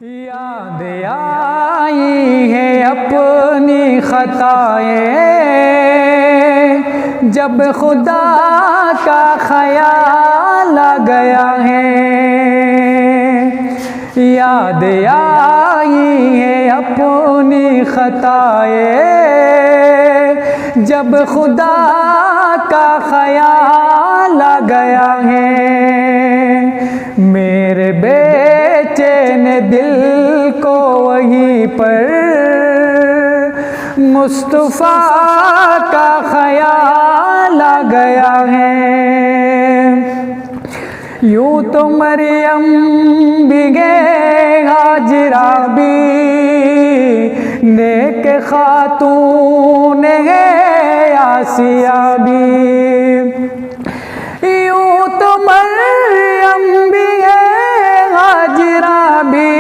یاد آئی ہے اپنی خطائیں جب خدا کا خیال آ گیا ہے. یاد آئی ہے اپنی خطائیں جب خدا کا خیال آ گیا ہے. میرے بے چین دل کو وہیں پر مصطفیٰ کا خیال آ گیا ہے. یوں تو مریم بھی گئے ہاجرہ بھی نیک خاتون ہے آسیہ بھی. یوں تو مریم بھی ہے ہاجرہ بھی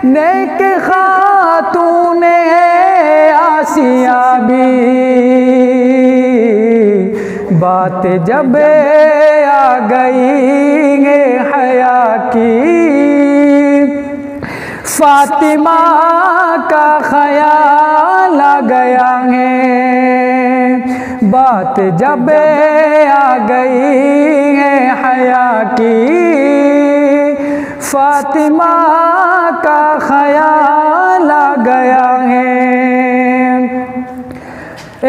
نیک خاتون ہے آسیہ بھی. بات جب آ گئی ہے حیا کی فاطمہ کا خیال آ گیا ہے. بات جب آ گئی ہے حیا کی فاطمہ کا خیال آ گیا ہے.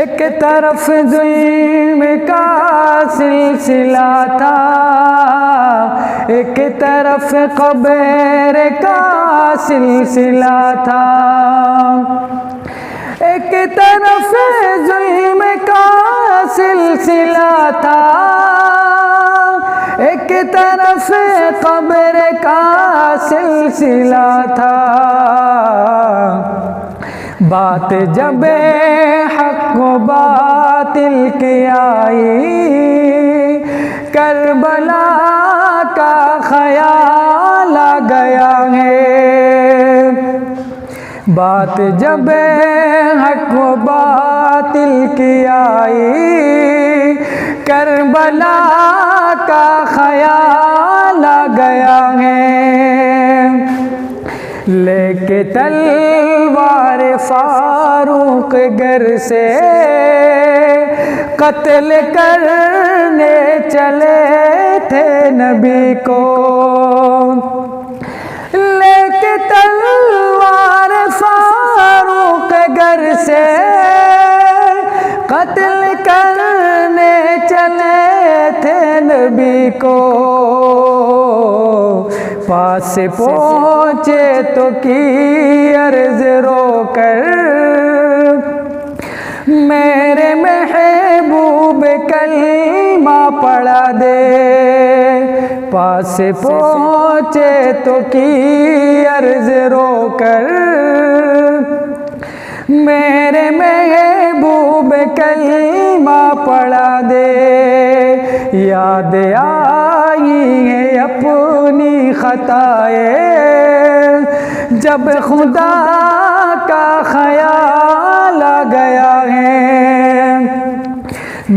ایک طرف ظلم کا سلسلہ تھا ایک طرف قبر کا سلسلہ تھا. ایک طرف ظلم کا سلسلہ تھا ایک طرف قبر کا سلسلہ تھا. بات جب حق و باطل کی آئی کربلا کا خیال آ گیا ہے. بات جب حق و باطل کی آئی کربلا کا خیال آ گیا ہے. لے کے تلوار فاروق گھر سے قتل کرنے چلے تھے نبی کو. لے کے تلوار فاروق گھر سے قتل کرنے چلے تھے نبی کو. پاس پہنچے تو کی عرض رو کر میرے محبوب کلمہ پڑھا دے. پاس پہنچے تو کی عرض رو کر میرے محبوب کلمہ پڑھا دے. یاد آئی ہے اپنی خطائیں جب خدا کا خیال آ گیا ہے.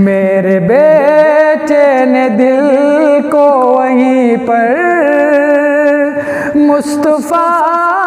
میرے بے چین دل کو وہیں پر مصطفیٰ